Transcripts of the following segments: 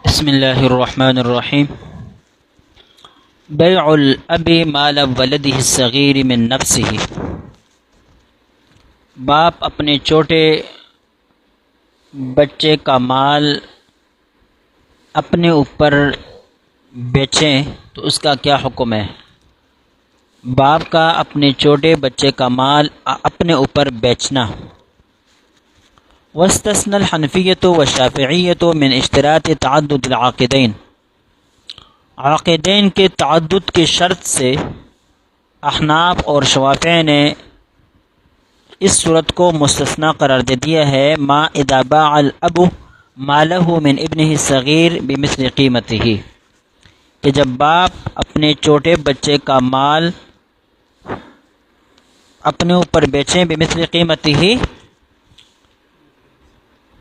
بسم اللہ الرحمن الرحیم بیع الاب مال ولده الصغیر من نفسه۔ باپ اپنے چھوٹے بچے کا مال اپنے اوپر بیچیں تو اس کا کیا حکم ہے؟ باپ کا اپنے چھوٹے بچے کا مال اپنے اوپر بیچنا۔ واستثنى الحنفیۃ والشافعیۃ من اشتراط تعدد العاقدین، عاقدین کے تعدد کی شرط سے احناف اور شوافع نے اس صورت کو مستثنی قرار دے دیا ہے ما اذا باع الاب مالہ من ابنہ الصغیر بمثل قیمتہ، کہ جب باپ اپنے چھوٹے بچے کا مال اپنے اوپر بیچیں بمثل قیمتہ،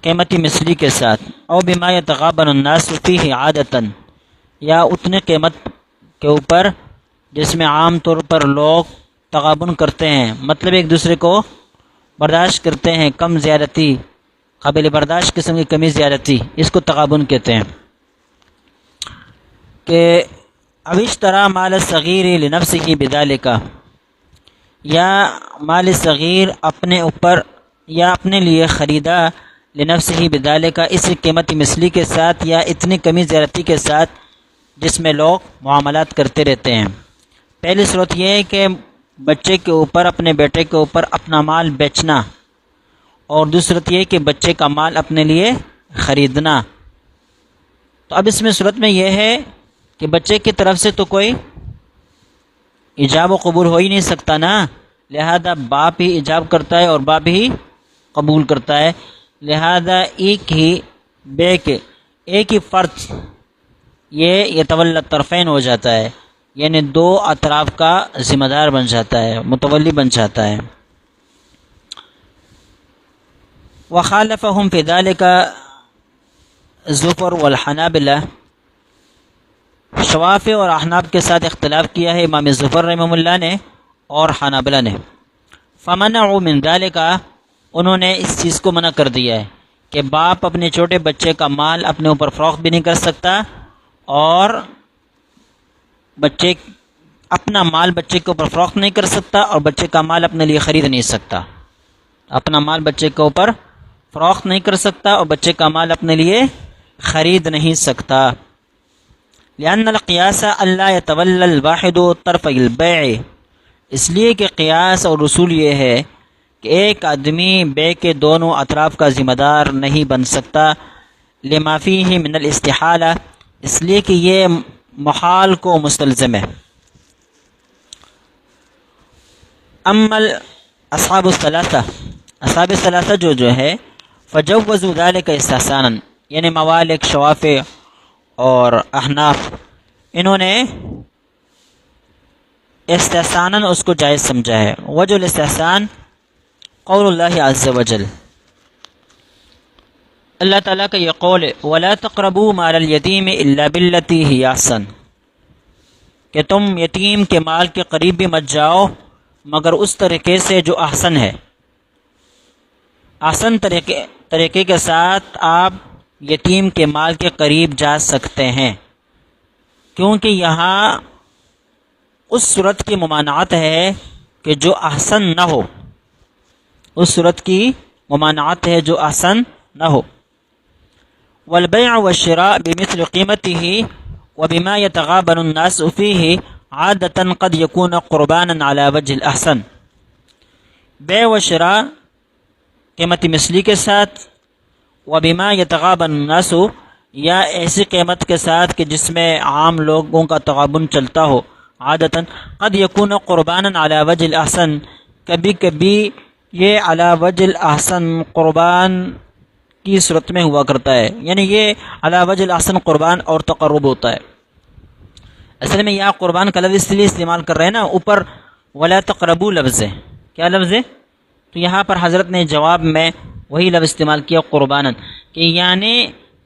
قیمتی مثلی کے ساتھ، او بما یتغابن الناس فیہ عادتاً، یا اتنے قیمت کے اوپر جس میں عام طور پر لوگ تغابن کرتے ہیں، مطلب ایک دوسرے کو برداشت کرتے ہیں، کم زیادتی، قابل برداشت قسم کی کمی زیادتی، اس کو تغابن کہتے ہیں۔ کہ او اشتری مال الصغیر لنفسہ بذالک، یا مال صغیر اپنے اوپر یا اپنے لیے خریدا لنفسہ بذالک، اس قیمتی مثلی کے ساتھ یا اتنی کمی زیادتی کے ساتھ جس میں لوگ معاملات کرتے رہتے ہیں۔ پہلی صورت یہ ہے کہ بچے کے اوپر، اپنے بیٹے کے اوپر اپنا مال بیچنا، اور دوسری صورت یہ ہے کہ بچے کا مال اپنے لیے خریدنا۔ تو اب اس میں صورت میں یہ ہے کہ بچے کی طرف سے تو کوئی ایجاب و قبول ہو ہی نہیں سکتا نا، لہذا باپ ہی ایجاب کرتا ہے اور باپ ہی قبول کرتا ہے، لہذا ایک ہی بے کے ایک ہی فرد یہ یتولی الطرفین ہو جاتا ہے، یعنی دو اطراف کا ذمہ دار بن جاتا ہے، متولی بن جاتا ہے۔ وخالفهم في ذلك زفر والحنابلہ، شوافع اور احناف کے ساتھ اختلاف کیا ہے امام زفر رحمہ اللہ نے اور حنابلہ نے۔ فمنعوا من ذلك، انہوں نے اس چیز کو منع کر دیا ہے کہ باپ اپنے چھوٹے بچے کا مال اپنے اوپر فروخت بھی نہیں کر سکتا، اور بچے اپنا مال بچے کے اوپر فروخت نہیں کر سکتا، اور بچے کا مال اپنے لیے خرید نہیں سکتا، اپنا مال بچے کے اوپر فروخت نہیں کر سکتا اور بچے کا مال اپنے لیے خرید نہیں سکتا۔ لأن القیاس الا يتولى الواحد طرف البیع، اس لیے کہ قیاس اور اصول یہ ہے کہ ایک آدمی بے کے دونوں اطراف کا ذمہ دار نہیں بن سکتا، لما فیہ من الاستحالہ، اس لیے کہ یہ محال کو مستلزم ہے۔ اما اصحاب الثلاثہ، اصحاب الثلاثہ جو ہے فجوزوا ذلك استحسانا، یعنی موالک، شوافع اور احناف، انہوں نے استحساناً اس کو جائز سمجھا ہے۔ وجہ الاستحسان قول اللہ عز وجل، اللہ تعالیٰ کا یہ قول ہے وَلَا تَقْرَبُوا مَالَ الْيَتِيمِ إِلَّا بِالَّتِي هِيَ أَحْسَنُ، کہ تم یتیم کے مال کے قریب بھی مت جاؤ مگر اس طریقے سے جو احسن ہے۔ احسن طریقے کے ساتھ آپ یتیم کے مال کے قریب جا سکتے ہیں، کیونکہ یہاں اس صورت کی ممانعت ہے کہ جو احسن نہ ہو، اس صورت کی ممانعت ہے جو احسن نہ ہو۔ والبيع والشراء بمثل قيمته وبما يتغابن الناس فيه عادة قد يكون قربانا على وجه الأحسن، بیع و شراء قیمتی مثلی کے ساتھ، وبما يتغابن الناس، یا ایسی قیمت کے ساتھ کہ جس میں عام لوگوں کا تغابن چلتا ہو، عادتاً قد يكون قربانا على وجه الأحسن، کبھی کبھی یہ علی وجہ الاحسن قربان کی صورت میں ہوا کرتا ہے، یعنی یہ علی وجہ الاحسن قربان اور تقرب ہوتا ہے۔ اصل میں یہاں قربان کا لفظ اس لیے استعمال کر رہے ہیں نا، اوپر ولا تقربوا لفظ ہے، کیا لفظ ہے؟ تو یہاں پر حضرت نے جواب میں وہی لفظ استعمال کیا قرباناً، کہ یعنی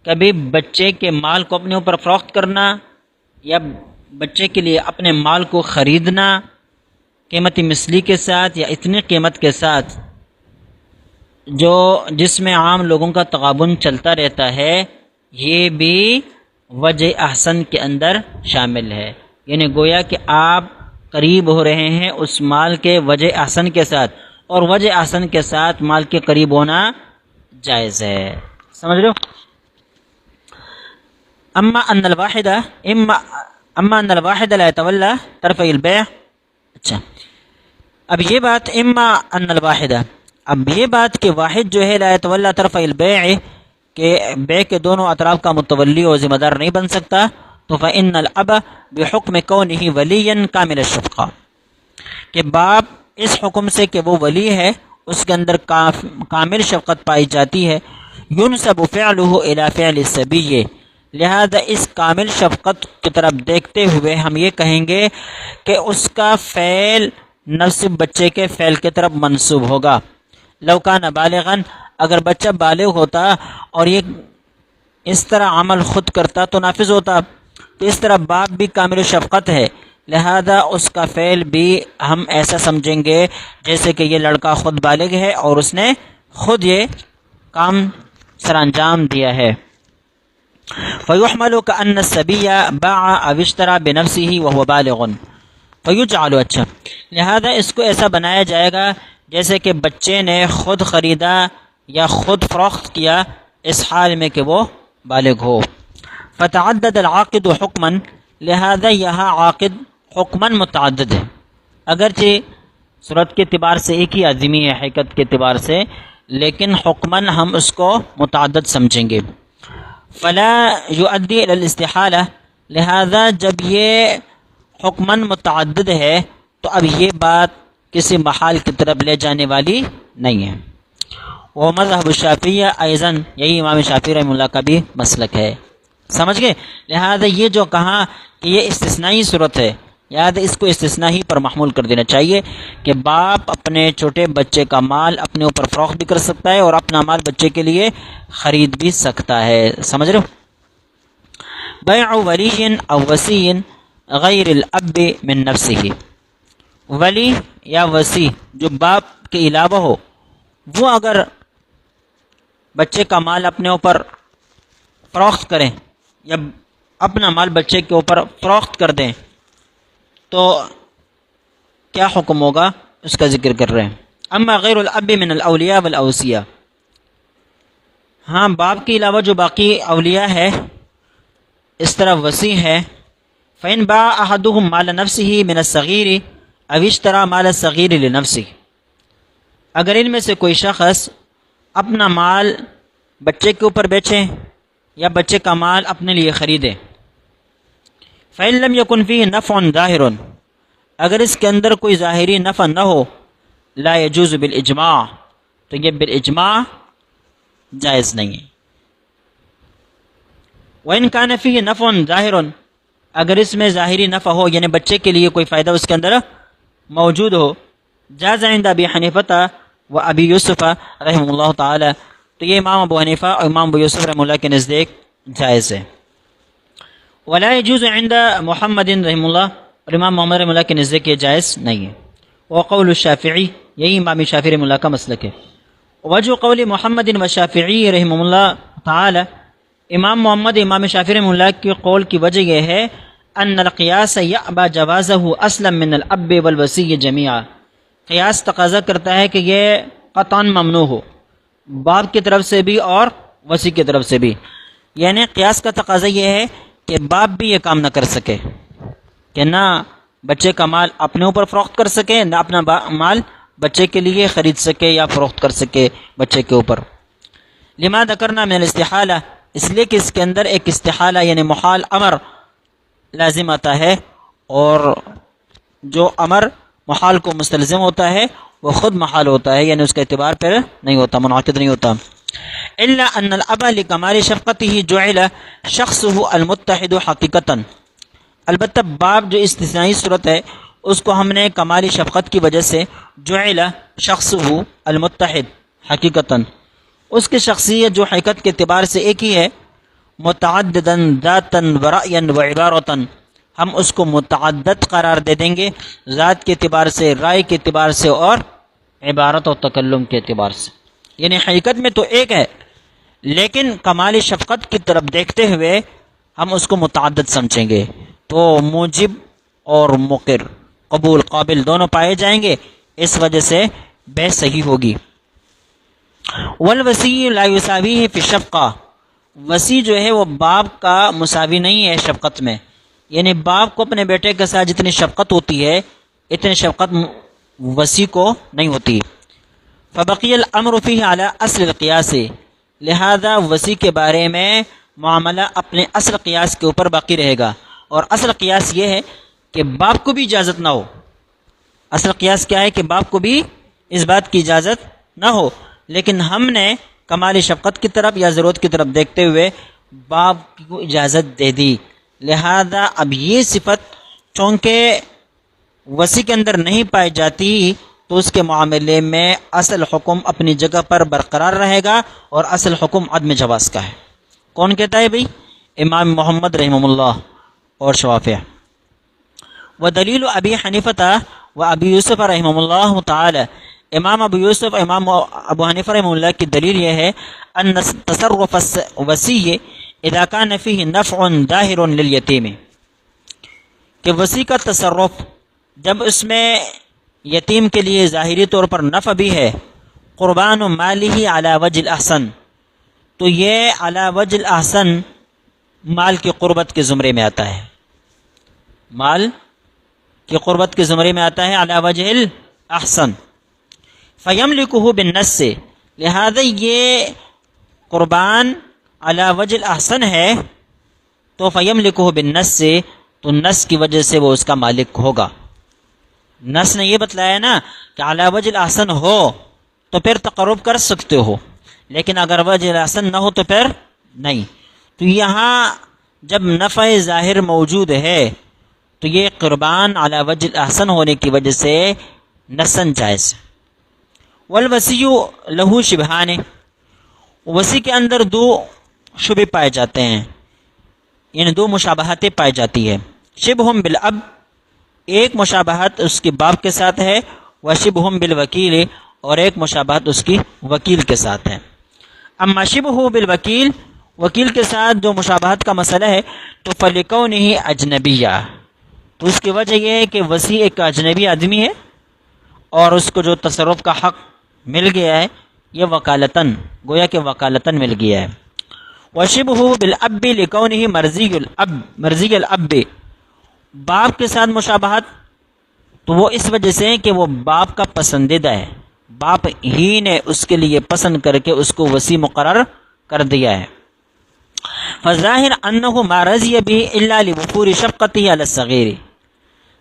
کبھی بچے کے مال کو اپنے اوپر فروخت کرنا یا بچے کے لیے اپنے مال کو خریدنا قیمتی مثلی کے ساتھ یا اتنی قیمت کے ساتھ جس میں عام لوگوں کا تغابن چلتا رہتا ہے، یہ بھی وجہ احسن کے اندر شامل ہے، یعنی گویا کہ آپ قریب ہو رہے ہیں اس مال کے وجہ احسن کے ساتھ، اور وجہ احسن کے ساتھ مال کے قریب ہونا جائز ہے. سمجھ رہے ہو؟ اما ان الواحد لا يتولى طرف البيع. اچھا، اب یہ بات اما ان الواحد، اب یہ بات کہ واحد جو ہے لا يتولى طرف البيع، کہ بے کے دونوں اطراف کا متولی اور ذمہ دار نہیں بن سکتا، تو فإن الأب بحکم کونہ ولیا کامل الشفقہ، کہ باپ اس حکم سے کہ وہ ولی ہے اس کے اندر کامل شفقت پائی جاتی ہے. ينسب فعله الى فعل الصبی، لہذا اس کامل شفقت کی طرف دیکھتے ہوئے ہم یہ کہیں گے کہ اس کا فعل نفس بچے کے فعل کی طرف منسوب ہوگا. لو کان بالغا، اگر بچہ بالغ ہوتا اور یہ اس طرح عمل خود کرتا تو نافذ ہوتا. تو اس طرح باپ بھی کامل شفقت ہے، لہذا اس کا فعل بھی ہم ایسا سمجھیں گے جیسے کہ یہ لڑکا خود بالغ ہے اور اس نے خود یہ کام سر انجام دیا ہے. فَيُحْمَلُ كَأَنَّ الصَّبِيَّ بَاعَ أَوِ اشْتَرَى بِنَفْسِهِ وَهُوَ بَالِغٌ فَيُجْعَلُ. اچھا، لہذا اس کو ایسا بنایا جائے گا جیسے کہ بچے نے خود خریدا یا خود فروخت کیا اس حال میں کہ وہ بالغ ہو. فتعدد العاقد حکماً، لہذا یہاں عاقد حکماً متعدد ہے، اگرچہ صورت کے اعتبار سے ایک ہی آدمی ہے حقیقت کے اعتبار سے، لیکن حکماً ہم اس کو متعدد سمجھیں گے. فلا یؤدی الی الاستحالہ، لہذا جب یہ حکماً متعدد ہے تو اب یہ بات کسی محال کی طرف لے جانے والی نہیں ہے. وہ مذہب الشافعیہ ایضاً، یہی امام شافعی رحمہ اللہ کا بھی مسلک ہے. سمجھ گئے؟ لہذا یہ جو کہا کہ یہ استثنائی صورت ہے، یاد اس کو استثنائی پر محمول کر دینا چاہیے کہ باپ اپنے چھوٹے بچے کا مال اپنے اوپر فروخت بھی کر سکتا ہے اور اپنا مال بچے کے لیے خرید بھی سکتا ہے. سمجھ رہے ہو؟ بیع ولی او وصی غیر الاب من نفسہ، ولی یا وصی جو باپ کے علاوہ ہو، وہ اگر بچے کا مال اپنے اوپر فروخت کریں یا اپنا مال بچے کے اوپر فروخت کر دیں تو کیا حکم ہوگا اس کا ذکر کر رہے ہیں. اما غیر الاب من الاولیاء والاوصیاء، ہاں باپ کے علاوہ جو باقی اولیاء ہے اس طرح وصی ہے، فإن باع احدهم مال نفسه من الصغیر او اشترى مال الصغیر لنفسه، اگر ان میں سے کوئی شخص اپنا مال بچے کے اوپر بیچے یا بچے کا مال اپنے لیے خریدے، فإن لم يكن فيه نفع ظاہر، اگر اس کے اندر کوئی ظاہری نفع نہ ہو، لا يجوز بالاجماع، تو یہ بالاجماع جائز نہیں ہے. وإن كان فيه نفع ظاہر، اگر اس میں ظاہری نفع ہو یعنی بچے کے لیے کوئی فائدہ اس کے اندر موجود ہو، جاز عند ابی حنیفہ و ابی یوسف رحمہ اللہ تعالی، تو یہ امام ابو حنیفہ اور امام ابو یوسف رحمہ اللہ کے نزدیک جائز ہے. ولا يجوز عند محمد رحمہ اللہ، اور امام محمد رحمہ اللہ کے نزدیک یہ جائز نہیں ہے. وقول الشافعی، یہی امام شافعی رحمہ اللہ کا مسلک ہے. وجہ قول محمد و شافعی رحمہ اللہ تعالی، امام محمد امام شافعی رحمہ اللہ کے قول کی وجہ یہ ہے ان القیاس یعبا جوازہ اصلا من الاب والوصی جمیعا، قیاس تقاضا کرتا ہے کہ یہ قطعا ممنوع ہو باپ کی طرف سے بھی اور وصی کی طرف سے بھی. یعنی قیاس کا تقاضا یہ ہے کہ باپ بھی یہ کام نہ کر سکے کہ نہ بچے کا مال اپنے اوپر فروخت کر سکے، نہ اپنا مال بچے کے لیے خرید سکے یا فروخت کر سکے بچے کے اوپر. لما ذکرنا من الاستحالہ، اس لیے کہ اس کے اندر ایک استحالہ یعنی محال امر لازم آتا ہے، اور جو امر محال کو مستلزم ہوتا ہے وہ خود محال ہوتا ہے، یعنی اس کا اعتبار پھر نہیں ہوتا، منعقد نہیں ہوتا. الا ان الاب لکمال شفقته جعل شخصه المتحد حقیقتا، البتہ باپ جو استثنائی صورت ہے اس کو ہم نے کمال شفقت کی وجہ سے جعل شخصه المتحد حقیقتا، اس کی شخصیت جو حقیقت کے اعتبار سے ایک ہی ہے، متعددا ذاتا ورأیا وعبارتا، ہم اس کو متعدد قرار دے دیں گے ذات کے اعتبار سے، رائے کے اعتبار سے اور عبارت و تکلم کے اعتبار سے. یعنی حقیقت میں تو ایک ہے لیکن کمال شفقت کی طرف دیکھتے ہوئے ہم اس کو متعدد سمجھیں گے تو موجب اور مقر قبول قابل دونوں پائے جائیں گے، اس وجہ سے بحث صحیح ہوگی۔ والوصی لا یساویہ فی الشفقہ، وصی جو ہے وہ باپ کا مساوی نہیں ہے شفقت میں، یعنی باپ کو اپنے بیٹے کے ساتھ جتنی شفقت ہوتی ہے اتنی شفقت وصی کو نہیں ہوتی۔ فبقی الامر فیہ علی اصل القیاس، لہذا وصی کے بارے میں معاملہ اپنے اصل قیاس کے اوپر باقی رہے گا، اور اصل قیاس یہ ہے کہ باپ کو بھی اجازت نہ ہو۔ اصل قیاس کیا ہے کہ باپ کو بھی اس بات کی اجازت نہ ہو، لیکن ہم نے کمال شفقت کی طرف یا ضرورت کی طرف دیکھتے ہوئے باپ کو اجازت دے دی، لہذا اب یہ صفت چونکہ وصی کے اندر نہیں پائی جاتی تو اس کے معاملے میں اصل حکم اپنی جگہ پر برقرار رہے گا، اور اصل حکم عدم جواز کا ہے۔ کون کہتا ہے بھئی؟ امام محمد رحمہ اللہ اور شوافیہ۔ ودلیل ابی حنیفہ و ابی یوسف رحمہ اللہ تعالی، امام ابو یوسف امام ابو حنیفہ رحمہ اللہ کی دلیل یہ ہے ان تصرف وصی اذا کان فیہ نفع ظاہر لیلیتیم، کہ وصی کا تصرف جب اس میں یتیم کے لیے ظاہری طور پر نفع بھی ہے، قربان مالہ علی وجہ الاحسن، تو یہ علی وجہ الاحسن مال کی قربت کے زمرے میں آتا ہے، مال کی قربت کے زمرے میں آتا ہے علی وجہ الاحسن۔ فیملکہ بالنص، لہذا یہ قربان علی وجہ الاحسن ہے تو فیملکہ بالنص، تو نص کی وجہ سے وہ اس کا مالک ہوگا۔ نص نے یہ بتلایا نا کہ علی وجہ الاحسن ہو تو پھر تقرب کر سکتے ہو، لیکن اگر وجہ الاحسن نہ ہو تو پھر نہیں۔ تو یہاں جب نفع ظاہر موجود ہے تو یہ قربان علی وجہ الاحسن ہونے کی وجہ سے نصن جائز۔ والوصی لہو شبہان، وصی کے اندر دو شبہ پائے جاتے ہیں، یعنی دو مشابہتیں پائی جاتی ہے۔ شبہم بالاب، ایک مشابہت اس کے باپ کے ساتھ ہے، وشبہم بالوکیل، اور ایک مشابہت اس کی وکیل کے ساتھ ہے۔ اما شبہ بالوکیل، وکیل کے ساتھ جو مشابہت کا مسئلہ ہے تو فلکونہ اجنبیہ، تو اس کی وجہ یہ ہے کہ وصی ایک اجنبی آدمی ہے اور اس کو جو تصرف کا حق مل گیا ہے یہ وکالتاً، گویا کہ وکالتاً مل گیا ہے۔ وشبہ بالاب لکونہ مرضی الاب، باپ کے ساتھ مشابہت تو وہ اس وجہ سے کہ وہ باپ کا پسندیدہ ہے، باپ ہی نے اس کے لیے پسند کر کے اس کو وصی مقرر کر دیا ہے۔ فظاہر انہ ما رضی بہ الا لوفور شفقتہ علی الصغیر،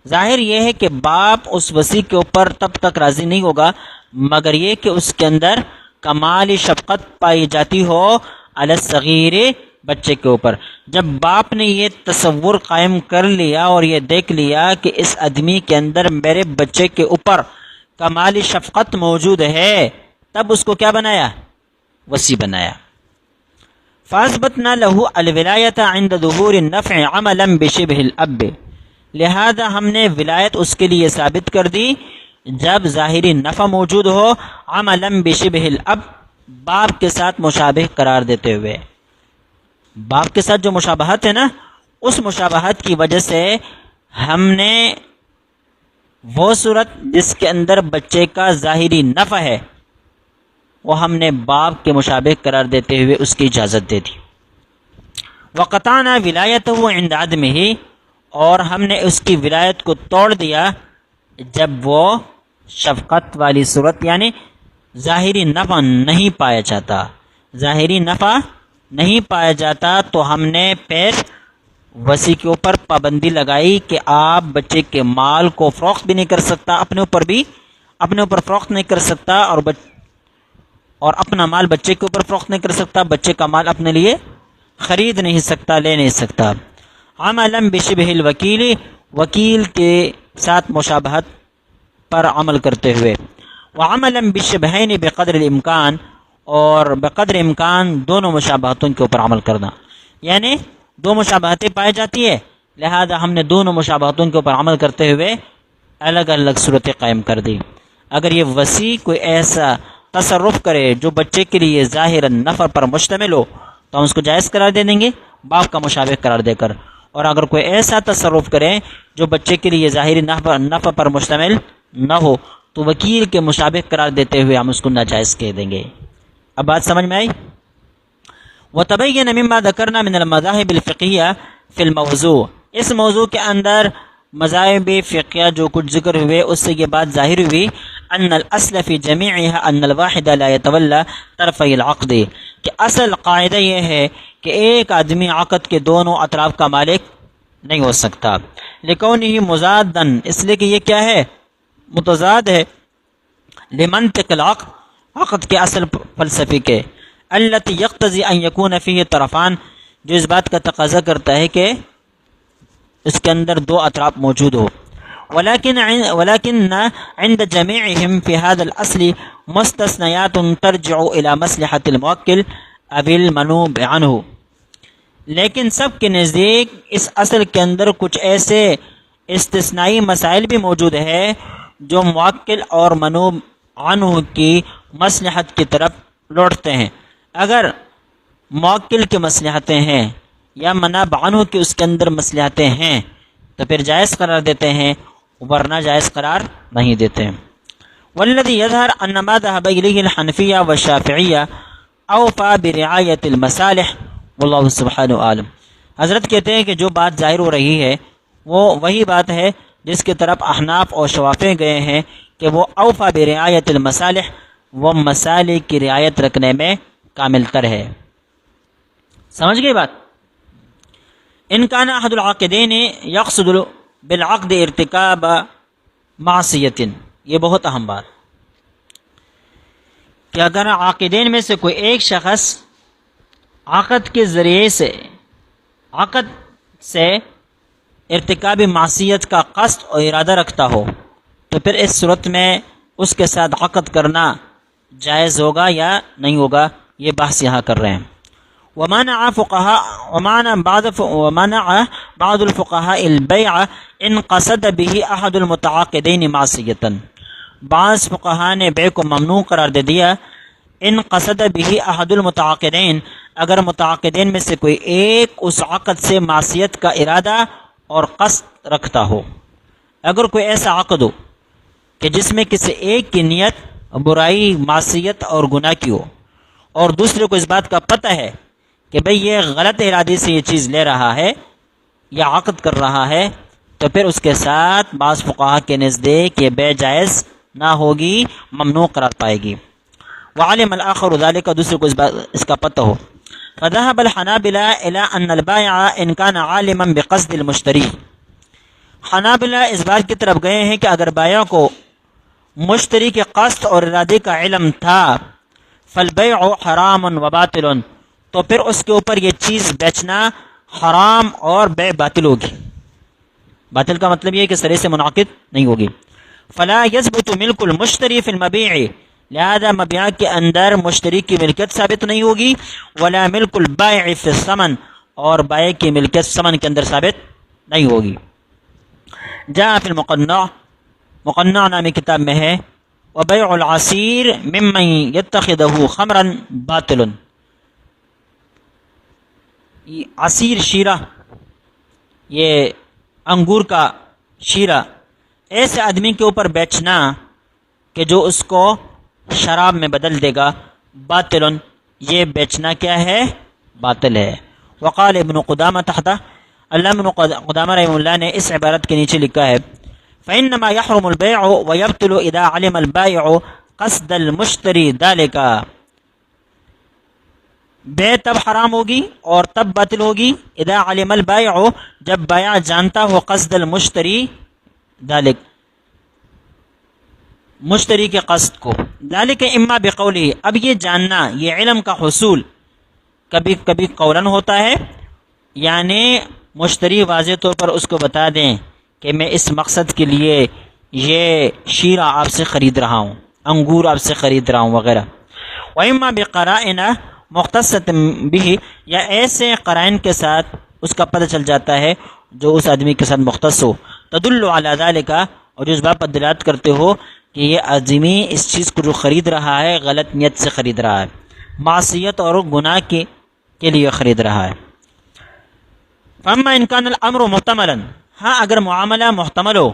ظاہر یہ ہے کہ باپ اس وصی کے اوپر تب تک راضی نہیں ہوگا مگر یہ کہ اس کے اندر کمال شفقت پائی جاتی ہو علی الصغیر، بچے کے اوپر۔ جب باپ نے یہ تصور قائم کر لیا اور یہ دیکھ لیا کہ اس آدمی کے اندر میرے بچے کے اوپر کمال شفقت موجود ہے، تب اس کو کیا بنایا؟ وصی بنایا۔ فاثبتنا له الولایۃ عند ظہور النفع عملا بشبہ الاب، لہذا ہم نے ولایت اس کے لیے ثابت کر دی جب ظاہری نفع موجود ہو، عملا بشبہ الاب، باپ کے ساتھ مشابہ قرار دیتے ہوئے۔ باپ کے ساتھ جو مشابہت ہے نا، اس مشابہت کی وجہ سے ہم نے وہ صورت جس کے اندر بچے کا ظاہری نفع ہے وہ ہم نے باپ کے مشابہ قرار دیتے ہوئے اس کی اجازت دے دی۔ وقطعنا ولایتہ عند عدمہ، اور ہم نے اس کی ولایت کو توڑ دیا جب وہ شفقت والی صورت یعنی ظاہری نفع نہیں پایا جاتا، ظاہری نفع نہیں پایا جاتا تو ہم نے پھر وصی کے اوپر پابندی لگائی کہ آپ بچے کے مال کو فروخت بھی نہیں کر سکتا، اپنے اوپر فروخت نہیں کر سکتا، اور اپنا مال بچے کے اوپر فروخت نہیں کر سکتا، بچے کا مال اپنے لیے خرید نہیں سکتا، لے نہیں سکتا۔ عملا بشبہ الوکیل، وکیل کے ساتھ مشابہت پر عمل کرتے ہوئے۔ وعملا بالشبہین بقدر الامکان، اور بقدر امکان دونوں مشابہتوں کے اوپر عمل کرنا، یعنی دو مشابہتیں پائی جاتی ہے لہذا ہم نے دونوں مشابہتوں کے اوپر عمل کرتے ہوئے الگ الگ صورتیں قائم کر دی۔ اگر یہ وصی کوئی ایسا تصرف کرے جو بچے کے لیے ظاہر نفع پر مشتمل ہو تو ہم اس کو جائز قرار دے دیں گے، باپ کا مشابہ قرار دے کر، اور اگر کوئی ایسا تصرف کرے جو بچے کے لیے ظاہری نفع پر مشتمل نہ ہو تو وکیل کے مشابہ قرار دیتے ہوئے ہم اس کو ناجائز کہہ دیں گے۔ اب بات سمجھ میں آئی؟ وَتَبَيَّنَ مِمَّا ذَكَرْنَا مِنَ الْمَذَاهِبِ الْفِقْهِيَّةِ فِي الْمَوْضُوعِ، اس موضوع کے اندر مذاہب فقہیہ جو کچھ ذکر ہوئے اس سے یہ بات ظاہر ہوئی ان الاصل فی جمیعها ان الواحد لا يتولى طرفی العقد، کہ اصل قاعدہ یہ ہے کہ ایک آدمی عقد کے دونوں اطراف کا مالک نہیں ہو سکتا، لکونہ مضادا، اس لیے کہ یہ کیا ہے؟ متضاد ہے، لمنطق العقد، عقد کے اصل فلسفے کے، التي يقتضي ان يكون فيه طرفان، جو اس بات کا تقاضا کرتا ہے کہ اس کے اندر دو اطراف موجود ہو، ولكن عند جميعهم في هذا الاصل مستثنيات ترجع الى مصلحة الموکل او المنوب عنه، لیکن سب کے نزدیک اس اصل کے اندر کچھ ایسے استثنائی مسائل بھی موجود ہے جو موکل اور منوب عنہ کی مصلحت کی طرف لوٹتے ہیں۔ اگر موکل کی مصلحتیں ہیں یا مناب عنہ کی اس کے اندر مصلحتیں ہیں تو پھر جائز قرار دیتے ہیں، ورنہ جائز قرار نہیں دیتے ہیں۔ والذی یظہر ان ما ذهب الیہ الحنفیہ والشافعیہ اوفى برعایت المصالح واللہ سبحانہ عالم، حضرت کہتے ہیں کہ جو بات ظاہر ہو رہی ہے وہ وہی بات ہے جس کی طرف احناف اور شوافع گئے ہیں کہ وہ اوفى برعایت المصالح، وہ مصالح کی رعایت رکھنے میں کامل تر ہے۔ سمجھ گئی بات؟ ان کان احد العاقدین یقصد بالعقد ارتکاب معصیت، یہ بہت اہم بات کہ اگر عاقدین میں سے کوئی ایک شخص عقد کے ذریعے سے عقد سے ارتکاب معصیت کا قصد اور ارادہ رکھتا ہو تو پھر اس صورت میں اس کے ساتھ عقد کرنا جائز ہوگا یا نہیں ہوگا، یہ بحث یہاں کر رہے ہیں۔ ومنع بعض الفقهاء البيع ان قصد به احد المتعاقدين معصیتا، بعض فقہاء نے بیع کو ممنوع قرار دے دیا ان قصد به احد المتعاقدین، اگر متعاقدین میں سے کوئی ایک اس عقد سے معصیت کا ارادہ اور قصد رکھتا ہو۔ اگر کوئی ایسا عقد ہو کہ جس میں کسی ایک کی نیت برائی، معصیت اور گناہ کی ہو، اور دوسرے کو اس بات کا پتہ ہے کہ بھئی یہ غلط ارادے سے یہ چیز لے رہا ہے یا عقد کر رہا ہے، تو پھر اس کے ساتھ بعض فقہاء کے نزدیک یہ بیع جائز نہ ہوگی، ممنوع قرار پائے گی۔ وعلم الآخر ذلك، دوسرے کو اس کا پتہ ہو۔ فذهب الحنابلة الى ان البائع ان كان عالما بقصد المشتری، حنابلہ اس بات کی طرف گئے ہیں کہ اگر بائع کو مشتری کے قصد اور ارادے کا علم تھا، فالبیع حرام و باطل، تو پھر اس کے اوپر یہ چیز بیچنا حرام اور بیع باطل ہوگی۔ باطل کا مطلب یہ ہے کہ سرے سے منعقد نہیں ہوگی۔ فلا یثبت ملک المشتری فی المبیع، لہذا مبیع کے اندر مشتری کی ملکیت ثابت نہیں ہوگی، ولا ملک البائع فی الثمن، اور بائع کی ملکیت ثمن کے اندر ثابت نہیں ہوگی۔ جاء فی المقنع، مقنع نامی کتاب میں ہے، وبیع العصیر ممن یتخذہ خمرا باطل، عصیر شیرہ، یہ انگور کا شیرہ، ایسے آدمی کے اوپر بیچنا کہ جو اس کو شراب میں بدل دے گا، باطل، یہ بیچنا کیا ہے؟ باطل ہے۔ وقال ابن قدامہ تحتہ، علامہ ابن قدامہ رحمہ اللہ نے اس عبارت کے نیچے لکھا ہے، فإنما يحرم البيع ويبطل إذا علم البائع قصد المشتری ذلك، بے تب حرام ہوگی اور تب باطل ہوگی، اذا علم البائع، جب بائع جانتا ہو قصد المشتری ذلك، مشتری کے قصد کو، ذلك اما بقوله، اب یہ جاننا، یہ علم کا حصول کبھی کبھی قولاً ہوتا ہے، یعنی مشتری واضح طور پر اس کو بتا دیں کہ میں اس مقصد کے لیے یہ شیرہ آپ سے خرید رہا ہوں، انگور آپ سے خرید رہا ہوں وغیرہ۔ وَإِمَّا بِقَرَائِنَ مُخْتَصَّةٍ بِهِ، یا ایسے قرائن کے ساتھ اس کا پتہ چل جاتا ہے جو اس آدمی کے ساتھ مختص ہو، تدل علی ذلک، اور جو اس بات پر دلالت کرتے ہو کہ یہ آدمی اس چیز کو جو خرید رہا ہے غلط نیت سے خرید رہا ہے، معصیت اور گناہ کے لیے خرید رہا ہے۔ فاما ان کان الامر محتملا، ہاں اگر معاملہ محتمل ہو،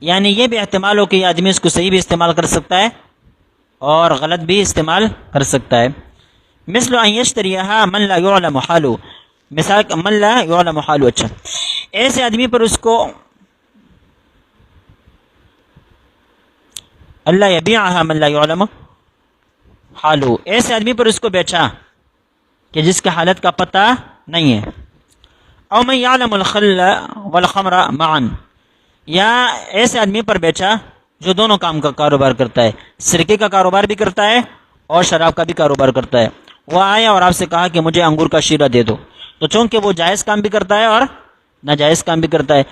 یعنی یہ بھی احتمال ہو کہ یہ آدمی اس کو صحیح بھی استعمال کر سکتا ہے اور غلط بھی استعمال کر سکتا ہے، مثل ان یشتریها من لا یعلم حاله، مثال من لا یعلم حاله، اچھا ایسے آدمی پر اس کو اللہ یبیعها من لا یعلم حاله، ایسے آدمی پر اس کو بیچا کہ جس کی حالت کا پتہ نہیں ہے، او من یعلم الخل والخمر معا، یا ایسے آدمی پر بیچا جو دونوں کام کا کاروبار کرتا ہے، سرکے کا کاروبار بھی کرتا ہے اور شراب کا بھی کاروبار کرتا ہے، وہ آیا اور آپ سے کہا کہ مجھے انگور کا شیرہ دے دو، تو چونکہ وہ جائز کام بھی کرتا ہے اور ناجائز کام بھی کرتا ہے،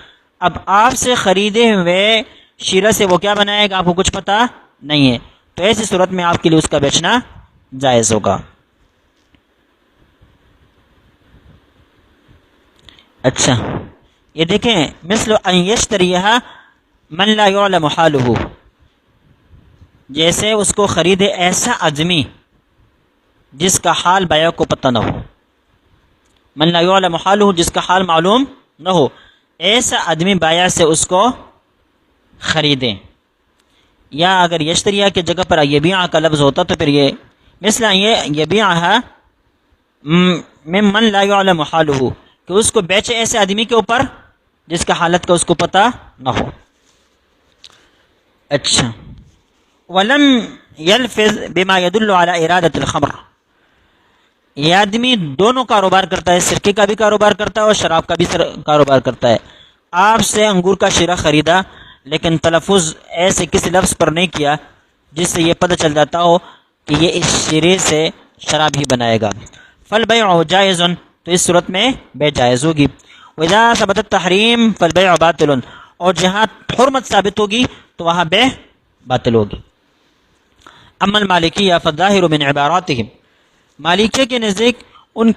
اب آپ سے خریدے ہوئے شیرہ سے وہ کیا بنائے گا آپ کو کچھ پتہ نہیں ہے، تو ایسی صورت میں آپ کے لیے اس کا بیچنا جائز ہوگا۔ اچھا یہ دیکھیں، مثل ان یشتریها من لا یعلم حاله، جیسے اس کو خریدے ایسا آدمی جس کا حال بائع کو پتہ نہ ہو، من لا یعلم حاله جس کا حال معلوم نہ ہو، ایسا آدمی بائع سے اس کو خریدیں، یا اگر یشتریہ کی جگہ پر یبیع کا لفظ ہوتا تو پھر یہ مثل یہ یبیعها ممن لا یعلم حاله، کہ اس کو بیچے ایسے آدمی کے اوپر جس کا حالت کا اس کو پتہ نہ ہو۔ اچھا ولم یلفظ بما يدل على ارادۃ الخمر، یہ آدمی دونوں کاروبار کرتا ہے، سرکے کا بھی کاروبار کرتا ہے اور شراب کا بھی کاروبار کرتا ہے، آپ سے انگور کا شیرہ خریدا لیکن تلفظ ایسے کسی لفظ پر نہیں کیا جس سے یہ پتہ چل جاتا ہو کہ یہ اس شیرے سے شراب ہی بنائے گا، فالبیع جائز، تو اس صورت میں بے جائز ہوگی، وَإِذَا ثَبَتَ التَّحْرِيمُ فَالْبَيْعُ بَاطِلٌ، اور جہاں حرمت ثابت ہوگی تو وہاں بے باطل ہوگی۔ اما المالکیہ فالظاہر من عباراتہم، مالکیہ کے نزدیک ان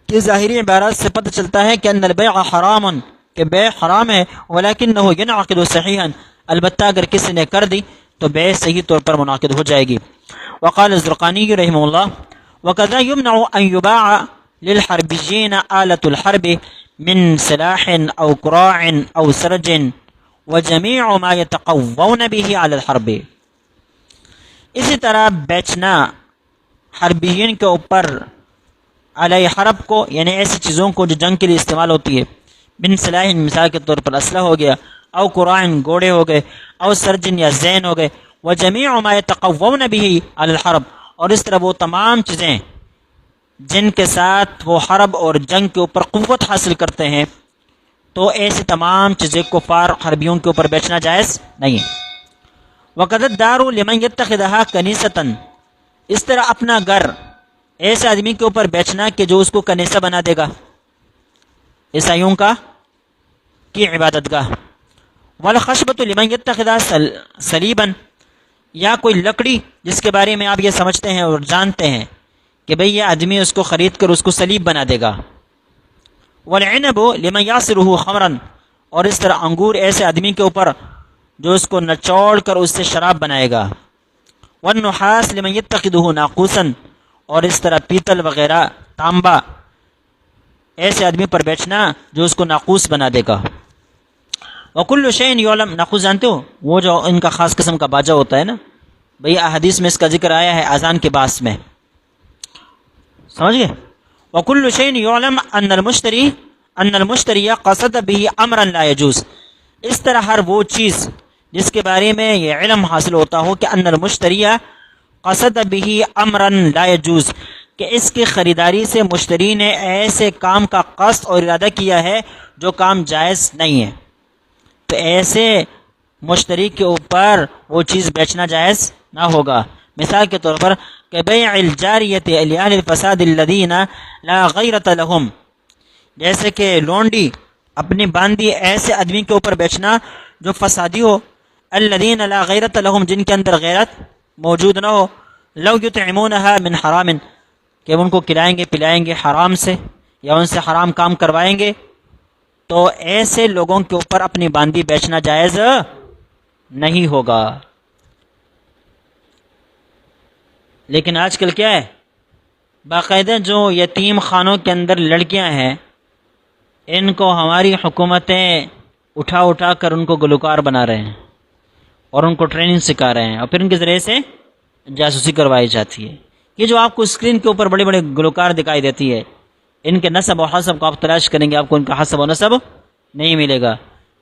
کی ظاہری عبارات سے پتہ چلتا ہے کہ ان البیع حرام، کہ بے حرام ہے، ولکنہ ینعقد صحیحا، البتہ اگر کسی نے کر دی تو بے صحیح طور پر منعقد ہو جائے گی۔ وقال الزرقانی رحمہ اللہ وکذا یمنع ان یباع للحربیین آلۃ الحرب من سلاح او قراع او سرج وجمیع ما یتقوون به علی الحرب، اسی طرح بیچنا حربیین کے اوپر علیہ حرب کو، یعنی ایسی چیزوں کو جو جنگ کے لیے استعمال ہوتی ہے، من سلاح مثال کے طور پر اسلحہ ہو گیا، او قراع گھوڑے ہو گئے، او سرجن یا زین ہو گئے، وجمیع ما یتقوون به علی الحرب، اور اس طرح وہ تمام چیزیں جن کے ساتھ وہ حرب اور جنگ کے اوپر قوت حاصل کرتے ہیں، تو ایسی تمام چیزیں کفار حربیوں کے اوپر بیچنا جائز نہیں ہے۔ وقد الدار لمن يتخذها کنیسۃ، اس طرح اپنا گھر ایسے آدمی کے اوپر بیچنا کہ جو اس کو کنیسہ بنا دے گا، عیسائیوں کا کی عبادت گاہ۔ والخشبۃ لمن يتخذها صلیبا، یا کوئی لکڑی جس کے بارے میں آپ یہ سمجھتے ہیں اور جانتے ہیں کہ بھئی یہ آدمی اس کو خرید کر اس کو صلیب بنا دے گا۔ والعنب لمن یعصره خمرا، اور اس طرح انگور ایسے آدمی کے اوپر جو اس کو نچوڑ کر اس سے شراب بنائے گا۔ والنحاس لمن یتخذه ناقوسا، اور اس طرح پیتل وغیرہ تانبا ایسے آدمی پر بیچنا جو اس کو ناقوس بنا دے گا۔ وکل شیء یعلم، ناقوس جانتے ہو وہ جو ان کا خاص قسم کا باجا ہوتا ہے نا، بھئی احادیث میں اس کا ذکر آیا ہے اذان کے باعث میں، سمجھ گئے؟ وکل شیء یعلم ان المشتری قصد به امرا لا يجوز، اس طرح ہر وہ چیز جس کے بارے میں یہ علم حاصل ہوتا ہو کہ ان المشتری قصد به امرا لا يجوز، کہ اس کی خریداری سے مشتری نے ایسے کام کا قصد اور ارادہ کیا ہے جو کام جائز نہیں ہے، تو ایسے مشتری کے اوپر وہ چیز بیچنا جائز نہ ہوگا۔ مثال کے طور پر کہ بیع الجاریۃ لأہل الفساد الذین لا غیرۃ لهم، جیسے کہ لونڈی اپنی باندی ایسے آدمی کے اوپر بیچنا جو فسادی ہو، الذین لا غیرۃ لهم، جن کے اندر غیرت موجود نہ ہو، لو یطعمونها من حرام، کہ ان کو کھلائیں گے پلائیں گے حرام سے یا ان سے حرام کام کروائیں گے، تو ایسے لوگوں کے اوپر اپنی باندی بیچنا جائز نہیں ہوگا۔ لیکن آج کل کیا ہے، باقاعدہ جو یتیم خانوں کے اندر لڑکیاں ہیں ان کو ہماری حکومتیں اٹھا اٹھا کر ان کو گلوکار بنا رہے ہیں اور ان کو ٹریننگ سکھا رہے ہیں اور پھر ان کے ذریعے سے جاسوسی کروائی جاتی ہے۔ یہ جو آپ کو اسکرین کے اوپر بڑے بڑے گلوکار دکھائی دیتی ہے، ان کے نسب و حسب کو آپ تلاش کریں گے، آپ کو ان کا حسب و نسب نہیں ملے گا۔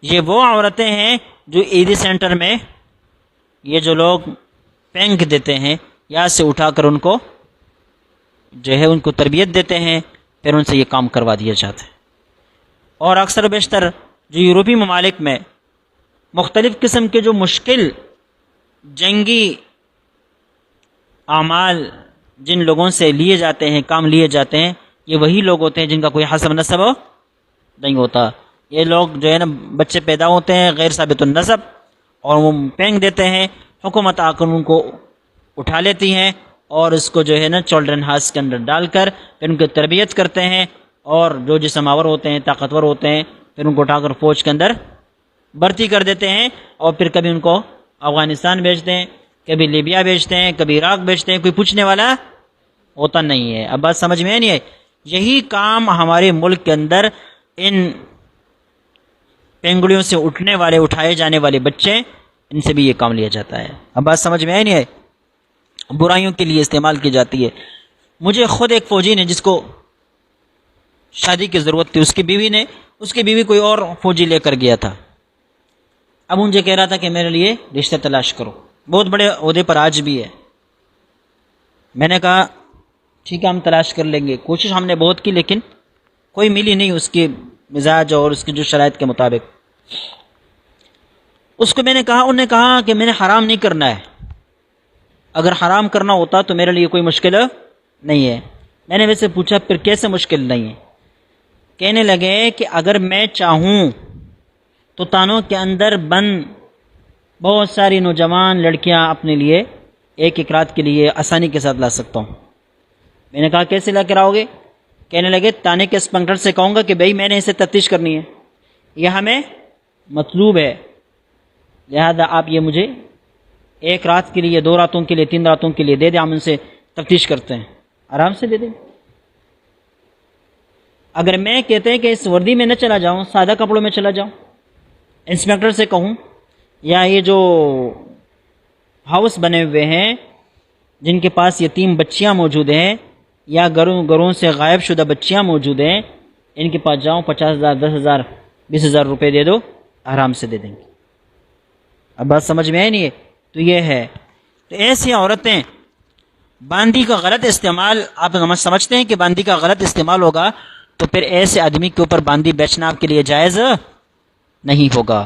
یہ وہ عورتیں ہیں جو عیدی سینٹر میں یہ جو لوگ پینک دیتے ہیں، یہاں سے اٹھا کر ان کو جو ہے ان کو تربیت دیتے ہیں، پھر ان سے یہ کام کروا دیا جاتا ہے۔ اور اکثر و بیشتر جو یورپی ممالک میں مختلف قسم کے جو مشکل جنگی اعمال جن لوگوں سے لیے جاتے ہیں، کام لیے جاتے ہیں، یہ وہی لوگ ہوتے ہیں جن کا کوئی حسب نسب نہیں ہوتا۔ یہ لوگ جو ہے نا بچے پیدا ہوتے ہیں غیر ثابت النسب اور وہ پینک دیتے ہیں، حکومت آ کر ان کو اٹھا لیتی ہیں اور اس کو جو ہے نا چلڈرن ہاؤس کے اندر ڈال کر پھر ان کی تربیت کرتے ہیں، اور جو جسم آور ہوتے ہیں، طاقتور ہوتے ہیں، پھر ان کو اٹھا کر فوج کے اندر بھرتی کر دیتے ہیں، اور پھر کبھی ان کو افغانستان بھیجتے ہیں، کبھی لیبیا بھیجتے ہیں، کبھی عراق بھیجتے ہیں، کوئی پوچھنے والا ہوتا نہیں ہے۔ اب بات سمجھ میں نہیں ہے؟ یہی کام ہمارے ملک کے اندر ان پینگڑیوں سے اٹھنے والے، اٹھائے جانے والے بچے، ان سے بھی یہ کام لیا جاتا ہے۔ اب بات سمجھ میں نہیں ہے؟ برائیوں کے لیے استعمال کی جاتی ہے۔ مجھے خود ایک فوجی نے جس کو شادی کی ضرورت تھی، اس کی بیوی کوئی اور فوجی لے کر گیا تھا۔ اب مجھے کہہ رہا تھا کہ میرے لیے رشتہ تلاش کرو، بہت بڑے عہدے پر آج بھی ہے۔ میں نے کہا ٹھیک ہے ہم تلاش کر لیں گے۔ کوشش ہم نے بہت کی لیکن کوئی ملی نہیں اس کے مزاج اور اس کی جو شرائط کے مطابق۔ اس کو میں نے کہا، انہوں نے کہا کہ میں نے حرام نہیں کرنا ہے، اگر حرام کرنا ہوتا تو میرے لیے کوئی مشکل نہیں ہے۔ میں نے ویسے پوچھا پھر کیسے مشکل نہیں ہے؟ کہنے لگے کہ اگر میں چاہوں تو تانوں کے اندر بند بہت ساری نوجوان لڑکیاں اپنے لیے ایک ایک رات کے لیے آسانی کے ساتھ لا سکتا ہوں۔ میں نے کہا کیسے لا کر آؤ گے؟ کہنے لگے تانے کے انسپکٹر سے کہوں گا کہ بھائی میں نے اسے تفتیش کرنی ہے، یہ ہمیں مطلوب ہے، لہذا آپ یہ مجھے ایک رات کے لیے، 2 راتوں کے لیے، 3 راتوں کے لیے دے دیں، ہم ان سے تفتیش کرتے ہیں۔ آرام سے دے دیں۔ اگر میں کہتے ہیں کہ اس وردی میں نہ چلا جاؤں، سادہ کپڑوں میں چلا جاؤں، انسپکٹر سے کہوں، یا یہ جو ہاؤس بنے ہوئے ہیں جن کے پاس یتیم بچیاں موجود ہیں یا گھروں سے غائب شدہ بچیاں موجود ہیں، ان کے پاس جاؤں، 50,000 10,000 20,000 روپے دے دو، آرام سے دے دیں گے۔ اب بات سمجھ میں آئی نہیں ہے؟ تو یہ ہے، تو ایسی عورتیں باندی کا غلط استعمال، آپ سمجھتے ہیں کہ باندی کا غلط استعمال ہوگا تو پھر ایسے آدمی کے اوپر باندی بیچنا آپ کے لیے جائز نہیں ہوگا۔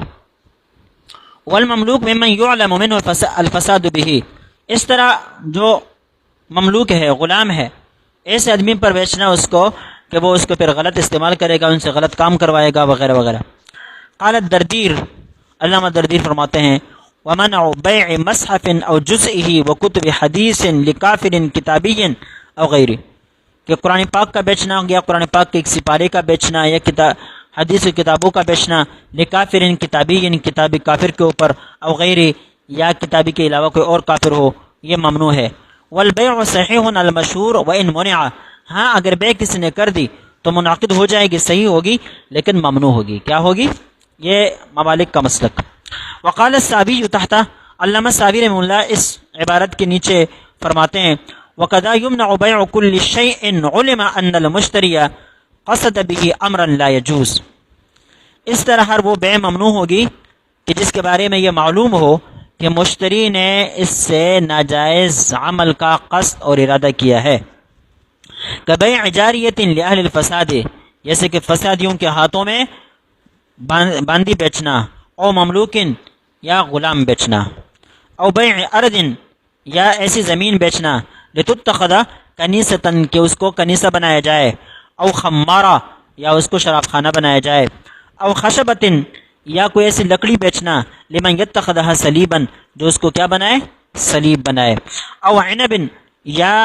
والمملوک ممن يعلم منه الفساد به، اس طرح جو مملوک ہے، غلام ہے، ایسے آدمی پر بیچنا اس کو کہ وہ اس کو پھر غلط استعمال کرے گا، ان سے غلط کام کروائے گا وغیرہ وغیرہ۔ قال الدردیر، علامہ دردیر فرماتے ہیں ومنع بیع مصحف او جزئه وکتب حدیث لکافر کتابی او غیره، کہ قرآن پاک کا بیچنا یا قرآن پاک کے ایک سپارے کا بیچنا یا حدیث و کتابوں کا بیچنا، لکافر کتابی کتابی کافر کے اوپر، او غیر یا کتابی کے علاوہ کوئی اور کافر ہو، یہ ممنوع ہے۔ والبیع صحیح المشہور وان منع، ہاں اگر بیع کسی نے کر دی تو منعقد ہو جائے گی، صحیح ہوگی لیکن ممنوع ہوگی۔ کیا ہوگی؟ یہ ممالک کا مسلک۔ وقال السابی تحت، علامہ سابی رحمہ اللہ اس عبارت کے نیچے فرماتے ہیں وَقَدَا يُمْنَعُ بَيْعُ كُلِّ شَيْءٍ عُلِمَ أَنَّ الْمُشْتَرِيَ قَصَدَ بِهِ أَمْرًا لَا يَجُوزُ، اس طرح ہر وہ بیع ممنوع ہوگی کہ جس کے بارے میں یہ معلوم ہو کہ مشتری نے اس سے ناجائز عمل کا قصد اور ارادہ کیا ہے۔ كَبَيْعِ جَارِيَةٍ لِأَهْلِ الْفَسَادِ، جیسے کہ فسادیوں کے ہاتھوں میں باندی بیچنا، او مملوکن یا غلام بیچنا، او بیع ارض یا ایسی زمین بیچنا، لتتخذ کنیستن کہ اس کو کنیسہ بنایا جائے، او خمارہ یا اس کو شراب خانہ بنایا جائے، او خشبتن یا کوئی ایسی لکڑی بیچنا، لمن یتخذها صلیبا جو اس کو کیا بنائے؟ صلیب بنائے، او عنب یا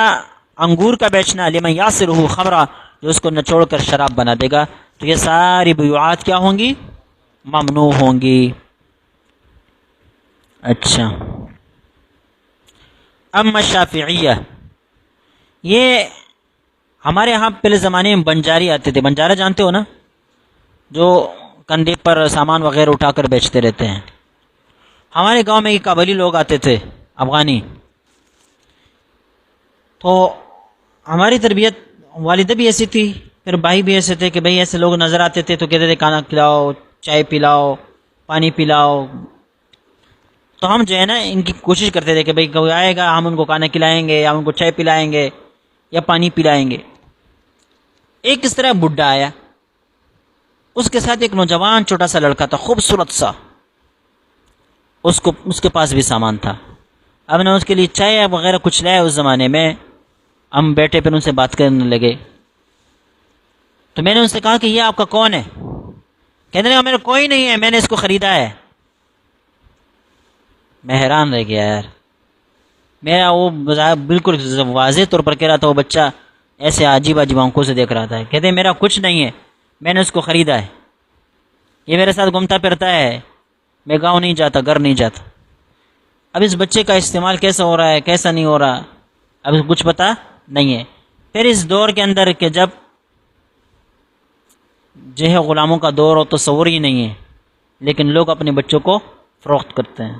انگور کا بیچنا، لمن یعصرہ خمرہ جو اس کو نچوڑ کر شراب بنا دے گا، تو یہ ساری بیعات کیا ہوں گی؟ ممنوع ہوں گی۔ اچھا، اما شافعیہ، یہ ہمارے ہاں پہلے زمانے میں بنجاری آتے تھے، بنجارہ جانتے ہو نا؟ جو کندھے پر سامان وغیرہ اٹھا کر بیچتے رہتے ہیں. ہمارے گاؤں میں یہ قبائلی لوگ آتے تھے افغانی، تو ہماری تربیت والدہ بھی ایسی تھی، پھر بھائی بھی ایسے تھے کہ بھئی ایسے لوگ نظر آتے تھے تو کہتے تھے کھانا کھلاؤ، چائے پلاؤ، پانی پلاؤ. تو ہم جو ہے نا ان کی کوشش کرتے تھے کہ بھئی کوئی آئے گا ہم ان کو کھانا کھلائیں گے یا ان کو چائے پلائیں گے یا پانی پلائیں گے. ایک اس طرح بڈھا آیا، اس کے ساتھ ایک نوجوان چھوٹا سا لڑکا تھا، خوبصورت سا، اس کے پاس بھی سامان تھا. اب نے اس کے لیے چائے وغیرہ کچھ لایا. اس زمانے میں ہم بیٹھے پھر ان سے بات کرنے لگے. تو میں نے ان سے کہا کہ یہ آپ کا کون ہے؟ کہنے لگا میرا کوئی نہیں ہے، میں نے اس کو خریدا ہے. میں حیران رہ گیا یار. میرا وہ بالکل واضح طور پر کہہ رہا تھا، وہ بچہ ایسے عجیب عجیب آنکھوں سے دیکھ رہا تھا. کہتے میرا کچھ نہیں ہے، میں نے اس کو خریدا ہے، یہ میرے ساتھ گھومتا پھرتا ہے، میں گاؤں نہیں جاتا، گھر نہیں جاتا. اب اس بچے کا استعمال کیسا ہو رہا ہے کیسا نہیں ہو رہا اب کچھ پتہ نہیں ہے. پھر اس دور کے اندر کہ جب جو ہے غلاموں کا دور ہو، تصور ہی نہیں ہے، لیکن لوگ اپنے بچوں کو فروخت کرتے ہیں،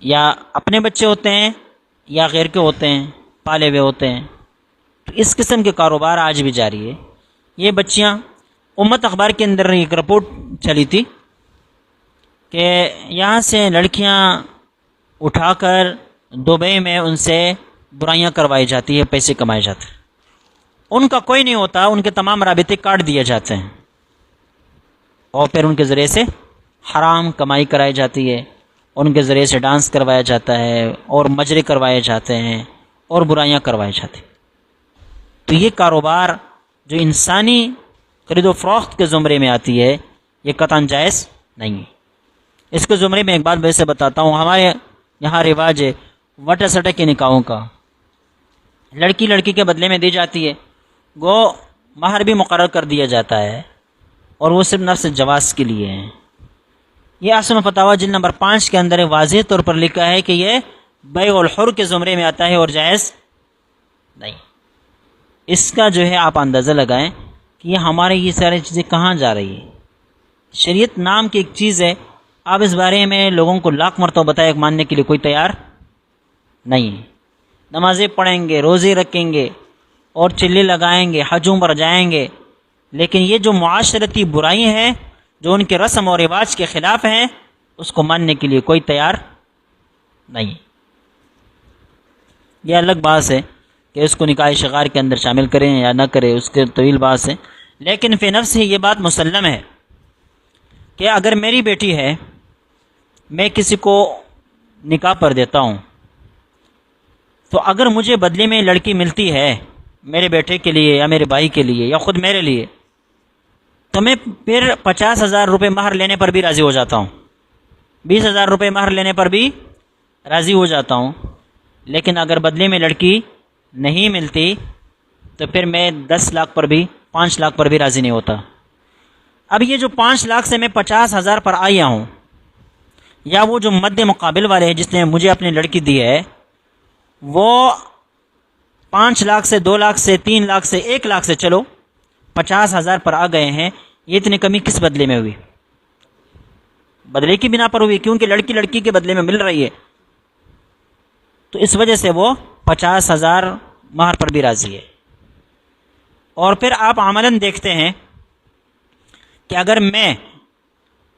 یا اپنے بچے ہوتے ہیں یا غیر کے ہوتے ہیں، پالے ہوئے ہوتے ہیں. تو اس قسم کے کاروبار آج بھی جاری ہے. یہ بچیاں، امت اخبار کے اندر ایک رپورٹ چلی تھی کہ یہاں سے لڑکیاں اٹھا کر دبئی میں ان سے برائیاں کروائی جاتی ہے، پیسے کمائے جاتے ہیں. ان کا کوئی نہیں ہوتا، ان کے تمام رابطے کاٹ دیے جاتے ہیں اور پھر ان کے ذریعے سے حرام کمائی کرائی جاتی ہے، ان کے ذریعے سے ڈانس کروایا جاتا ہے اور مجرے کروائے جاتے ہیں اور برائیاں کروائی جاتی ہیں. تو یہ کاروبار جو انسانی خرید و فروخت کے زمرے میں آتی ہے، یہ قطعاً جائز نہیں ہے. اس کے زمرے میں ایک بات ویسے بتاتا ہوں. ہمارے یہاں رواج ہے وٹا سٹا کے نکاحوں کا. لڑکی لڑکی کے بدلے میں دی جاتی ہے، گو مہر بھی مقرر کر دیا جاتا ہے، اور وہ صرف نفس جواز کے لیے ہیں. یہ آسم فتاوی جلد نمبر 5 کے اندر واضح طور پر لکھا ہے کہ یہ بیع الحر کے زمرے میں آتا ہے اور جائز نہیں. اس کا جو ہے آپ اندازہ لگائیں کہ یہ ہمارے یہ ساری چیزیں کہاں جا رہی ہیں. شریعت نام کی ایک چیز ہے، آپ اس بارے میں لوگوں کو لاکھ مرتبہ بتائے، ماننے کے لیے کوئی تیار نہیں ہے. نمازیں پڑھیں گے، روزے رکھیں گے اور چلے لگائیں گے، حجوں پر جائیں گے، لیکن یہ جو معاشرتی برائی ہیں جو ان کے رسم و رواج کے خلاف ہیں، اس کو ماننے کے لیے کوئی تیار نہیں. یہ الگ بات ہے کہ اس کو نکاح شغار کے اندر شامل کریں یا نہ کریں، اس کے طویل بات ہے. لیکن فی نفس ہی یہ بات مسلم ہے کہ اگر میری بیٹی ہے، میں کسی کو نکاح پر دیتا ہوں، تو اگر مجھے بدلے میں لڑکی ملتی ہے میرے بیٹے کے لیے یا میرے بھائی کے لیے یا خود میرے لیے، تو میں پھر 50,000 روپے مہر لینے پر بھی راضی ہو جاتا ہوں، 20,000 روپے مہر لینے پر بھی راضی ہو جاتا ہوں. لیکن اگر بدلے میں لڑکی نہیں ملتی تو پھر میں 10 لاکھ پر بھی 5 لاکھ پر بھی راضی نہیں ہوتا. اب یہ جو 5 لاکھ سے میں 50,000 پر آیا ہوں، یا وہ جو مد مقابل والے ہیں جس نے مجھے اپنی لڑکی دی ہے، وہ 5 لاکھ سے 2 لاکھ سے 3 لاکھ سے 1 لاکھ سے چلو 50,000 پر آ گئے ہیں. یہ اتنی کمی کس بدلے میں ہوئی؟ بدلے کی بنا پر ہوئی، کیونکہ لڑکی لڑکی کے بدلے میں مل رہی ہے، تو اس وجہ سے وہ 50,000 مہر پر بھی راضی ہے. اور پھر آپ عملاً دیکھتے ہیں کہ اگر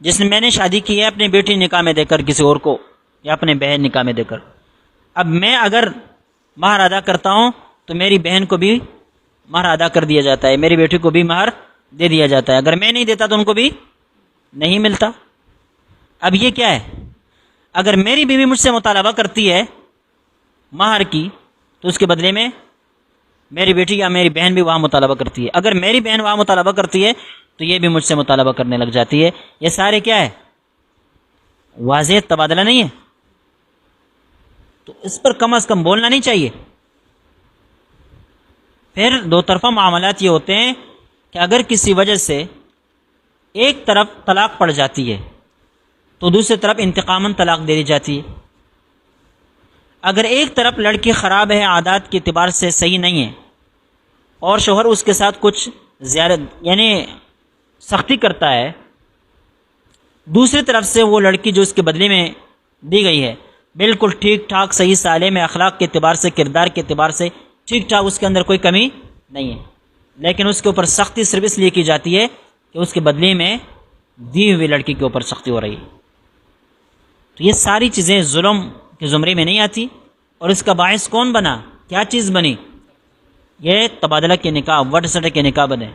جس میں نے شادی کی ہے اپنی بیٹی نکاح میں دے کر کسی اور کو، یا اپنے بہن نکاح میں دے کر، اب میں اگر مہر ادا کرتا ہوں تو میری بہن کو بھی مہر ادا کر دیا جاتا ہے، میری بیٹی کو بھی مہر دے دیا جاتا ہے. اگر میں نہیں دیتا تو ان کو بھی نہیں ملتا. اب یہ کیا ہے؟ اگر میری بیوی مجھ سے مطالبہ کرتی ہے مہر کی، تو اس کے بدلے میں میری بیٹی یا میری بہن بھی وہاں مطالبہ کرتی ہے. اگر میری بہن وہاں مطالبہ کرتی ہے تو یہ بھی مجھ سے مطالبہ کرنے لگ جاتی ہے. یہ سارے کیا ہے؟ واضح تبادلہ نہیں ہے. تو اس پر کم از کم بولنا نہیں چاہیے. پھر دو طرفہ معاملات یہ ہوتے ہیں کہ اگر کسی وجہ سے ایک طرف طلاق پڑ جاتی ہے تو دوسری طرف انتقاماً طلاق دے دی جاتی ہے. اگر ایک طرف لڑکی خراب ہے، عادات کے اعتبار سے صحیح نہیں ہے، اور شوہر اس کے ساتھ کچھ زیادہ یعنی سختی کرتا ہے، دوسری طرف سے وہ لڑکی جو اس کے بدلے میں دی گئی ہے بالکل ٹھیک ٹھاک صحیح سالم اخلاق کے اعتبار سے، کردار کے اعتبار سے ٹھیک ٹھاک، اس کے اندر کوئی کمی نہیں ہے، لیکن اس کے اوپر سختی صرف اس لیے کی جاتی ہے کہ اس کے بدلے میں دی ہوئی لڑکی کے اوپر سختی ہو رہی ہے۔ تو یہ ساری چیزیں ظلم کے زمرے میں نہیں آتی، اور اس کا باعث کون بنا؟ کیا چیز بنی؟ یہ تبادلہ کے نکاح، وٹ سٹ کے نکاح بنے۔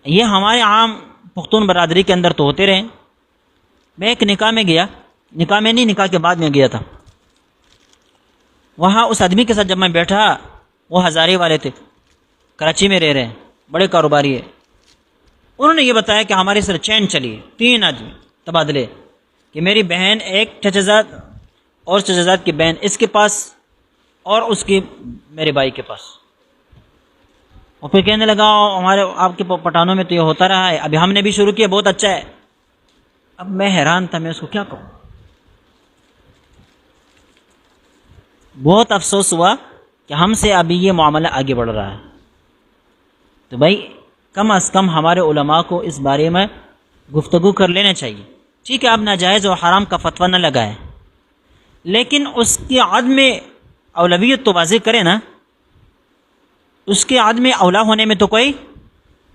یہ ہمارے عام پختون برادری کے اندر تو ہوتے رہے۔ میں ایک نکاح میں گیا، نکاح میں نہیں، نکاح کے بعد میں گیا تھا، وہاں اس آدمی کے ساتھ جب میں بیٹھا، وہ ہزارے والے تھے، کراچی میں رہ رہے ہیں، بڑے کاروباری ہے۔ انہوں نے یہ بتایا کہ ہماری سر چین چلی ہے، 3 آدمی تبادلے، کہ میری بہن ایک چچا زاد اور چچا زاد کی بہن اس کے پاس، اور اس کی میرے بھائی کے پاس۔ اور پھر کہنے لگا ہمارے آپ کے پٹھانوں میں تو یہ ہوتا رہا ہے، ابھی ہم نے بھی شروع کیا، بہت اچھا ہے۔ اب میں حیران تھا، میں اس کو کیا کہوں؟ بہت افسوس ہوا کہ ہم سے ابھی یہ معاملہ آگے بڑھ رہا ہے۔ تو بھائی کم از کم ہمارے علماء کو اس بارے میں گفتگو کر لینا چاہیے۔ ٹھیک ہے، آپ ناجائز اور حرام کا فتویٰ نہ لگائیں، لیکن اس کی عدم اولویت تو واضح کریں نا۔ اس کے عدم اولا ہونے میں تو کوئی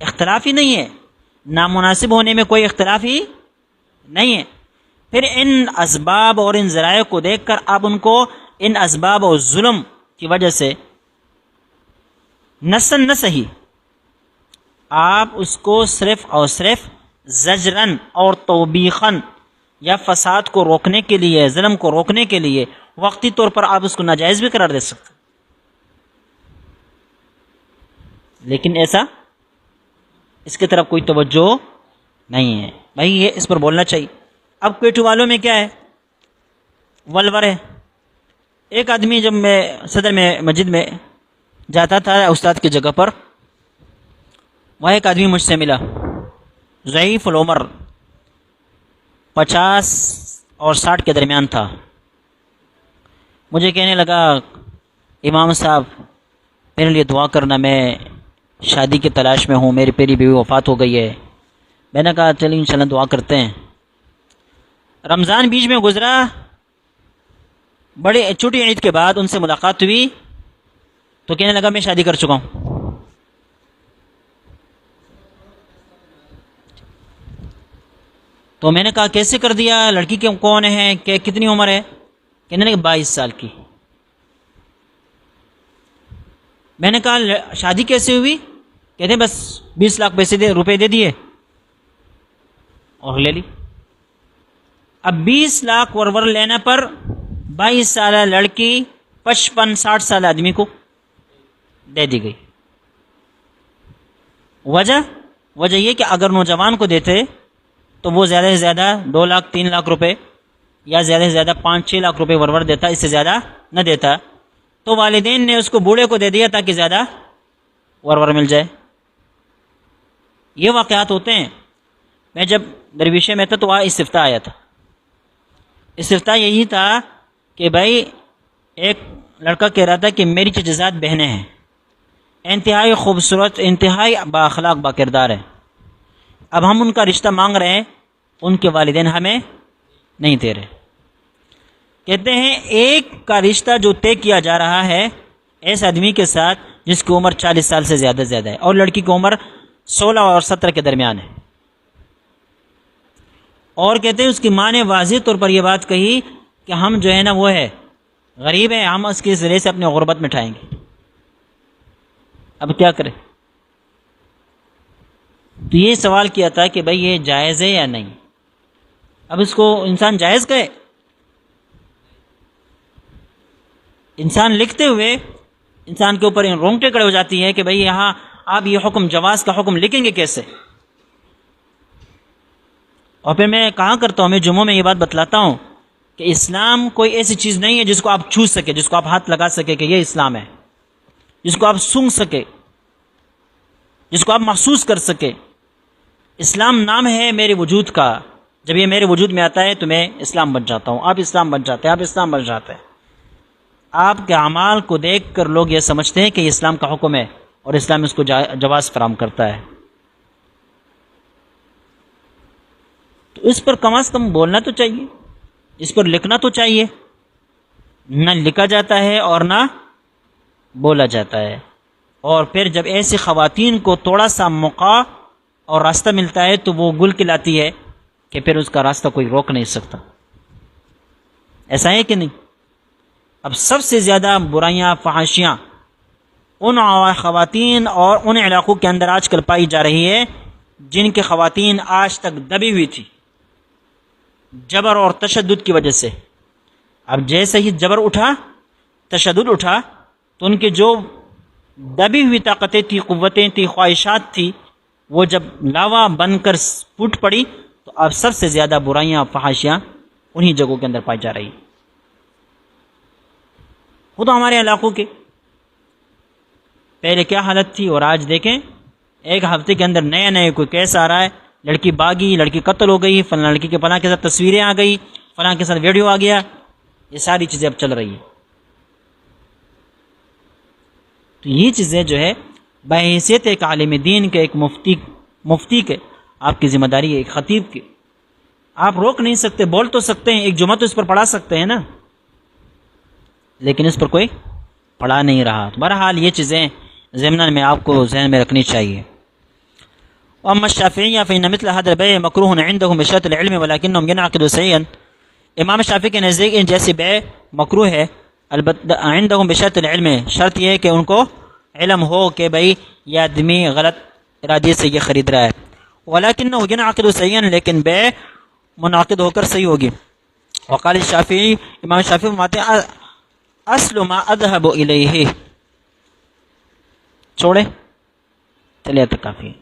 اختلاف ہی نہیں ہے، نامناسب ہونے میں کوئی اختلاف ہی نہیں ہے۔ پھر ان اسباب اور ان ذرائع کو دیکھ کر آپ ان کو ان اسباب اور ظلم کی وجہ سے نسن نہ صحیح، آپ اس کو صرف اور صرف زجرن اور توبیخن یا فساد کو روکنے کے لیے، ظلم کو روکنے کے لیے وقتی طور پر آپ اس کو ناجائز بھی قرار دے سکتے، لیکن ایسا اس کی طرف کوئی توجہ نہیں ہے۔ بھائی یہ اس پر بولنا چاہیے۔ اب کوئٹہ والوں میں کیا ہے؟ ولور ہے۔ ایک آدمی جب میں صدر میں مسجد میں جاتا تھا استاد کی جگہ پر، وہاں ایک آدمی مجھ سے ملا، ضعیف العمر، 50 اور 60 کے درمیان تھا۔ مجھے کہنے لگا امام صاحب میرے لیے دعا کرنا، میں شادی کی تلاش میں ہوں، میری بیوی وفات ہو گئی ہے۔ میں نے کہا چلیے انشاءاللہ دعا کرتے ہیں۔ رمضان بیچ میں گزرا، بڑے چھوٹی عید کے بعد ان سے ملاقات ہوئی تو کہنے لگا میں شادی کر چکا ہوں۔ تو میں نے کہا کیسے کر دیا؟ لڑکی کون ہے؟ کہ کتنی عمر ہے؟ کہنے لگا 22 سال کی۔ میں نے کہا شادی کیسے ہوئی؟ کہتے بس 20 لاکھ روپے دے دیے اور لے لی۔ اب 20 لاکھ ورور لینے پر 22 سالہ لڑکی 55-60 سال آدمی کو دے دی گئی۔ وجہ یہ کہ اگر نوجوان کو دیتے تو وہ زیادہ سے زیادہ 2 لاکھ 3 لاکھ روپے یا زیادہ سے زیادہ 5-6 لاکھ روپے ورور دیتا، اس سے زیادہ نہ دیتا۔ تو والدین نے اس کو بوڑھے کو دے دیا تاکہ زیادہ ورور مل جائے۔ یہ واقعات ہوتے ہیں۔ میں جب درویشے میں تھا تو وہاں استفتاء آیا تھا۔ استفتاء یہی تھا کہ بھائی ایک لڑکا کہہ رہا تھا کہ میری چچزاد بہنیں ہیں، انتہائی خوبصورت، انتہائی با اخلاق با کردار ہے، اب ہم ان کا رشتہ مانگ رہے ہیں، ان کے والدین ہمیں نہیں دے رہے۔ کہتے ہیں ایک کا رشتہ جو طے کیا جا رہا ہے ایسے آدمی کے ساتھ جس کی عمر 40 سال سے زیادہ ہے اور لڑکی کی عمر 16 اور 17 کے درمیان ہے، اور کہتے ہیں اس کی ماں نے واضح طور پر یہ بات کہی کہ ہم جو ہے نا وہ ہے غریب ہیں، ہم اس کے ذریعے سے اپنے غربت مٹھائیں گے۔ اب کیا کرے؟ تو یہ سوال کیا تھا کہ بھئی یہ جائز ہے یا نہیں؟ اب اس کو انسان جائز کہے؟ انسان لکھتے ہوئے انسان کے اوپر رونگٹے کھڑے ہو جاتی ہے کہ بھئی یہاں آپ یہ حکم، جواز کا حکم لکھیں گے کیسے؟ اور پھر میں کہا کرتا ہوں، میں جمعوں میں یہ بات بتلاتا ہوں کہ اسلام کوئی ایسی چیز نہیں ہے جس کو آپ چھو سکے، جس کو آپ ہاتھ لگا سکے کہ یہ اسلام ہے، جس کو آپ سونگھ سکے، جس کو آپ محسوس کر سکے۔ اسلام نام ہے میرے وجود کا، جب یہ میرے وجود میں آتا ہے تو میں اسلام بن جاتا ہوں، آپ اسلام بن جاتے ہیں، آپ اسلام بن جاتے ہیں۔ آپ کے اعمال کو دیکھ کر لوگ یہ سمجھتے ہیں کہ یہ اسلام کا حکم ہے اور اسلام اس کو جواز فراہم کرتا ہے۔ تو اس پر کم از کم بولنا تو چاہیے، اس پر لکھنا تو چاہیے. نہ لکھا جاتا ہے اور نہ بولا جاتا ہے. اور پھر جب ایسی خواتین کو تھوڑا سا موقع اور راستہ ملتا ہے تو وہ گل کھلاتی ہے کہ پھر اس کا راستہ کوئی روک نہیں سکتا. ایسا ہے کہ نہیں؟ اب سب سے زیادہ برائیاں، فحاشیاں ان خواتین اور ان علاقوں کے اندر آج کل پائی جا رہی ہے جن کی خواتین آج تک دبی ہوئی تھی جبر اور تشدد کی وجہ سے. اب جیسے ہی جبر اٹھا، تشدد اٹھا، تو ان کی جو دبی ہوئی طاقتیں تھی، قوتیں تھی، خواہشات تھی، وہ جب لاوا بن کر پھوٹ پڑی تو اب سب سے زیادہ برائیاں، فحاشیاں انہی جگہوں کے اندر پائی جا رہی. خود ہمارے علاقوں کے پہلے کیا حالت تھی اور آج دیکھیں ایک ہفتے کے اندر نئے کوئی کیس آ رہا ہے، لڑکی بھاگی، لڑکی قتل ہو گئی، فلاں لڑکی کے فلاں کے ساتھ تصویریں آ گئی، فلاں کے ساتھ ویڈیو آ گیا. یہ ساری چیزیں اب چل رہی ہیں. تو یہ چیزیں جو ہے بحیثیت ایک عالم دین کے، ایک مفتی کے، آپ کی ذمہ داری ہے، ایک خطیب کی. آپ روک نہیں سکتے، بول تو سکتے ہیں، ایک جمعہ تو اس پر پڑھا سکتے ہیں نا، لیکن اس پر کوئی پڑھا نہیں رہا. بہرحال یہ چیزیں ضمن میں آپ کو ذہن میں رکھنی چاہیے. واما الشافعیہ فإن مثل هذا البيع مکروہ عندهم بشرط العلم ولكنهم ينعقد سيئا. امام شافعی کے نزدیک ان جیسی بیع مکروہ ہے، البتہ عندهم بشرط العلم، شرط یہ ہے کہ ان کو علم ہو کہ بھئی یہ آدمی غلط ارادے سے یہ خرید رہا ہے. ولكنه ينعقد سيئا، لیکن بیع منعقد ہو کر صحیح ہوگی. وقال الشافعی، امام شافعی فرماتے ہیں اصل ما اذهب الیہ. چھوڑے چلے تو کافی ہے.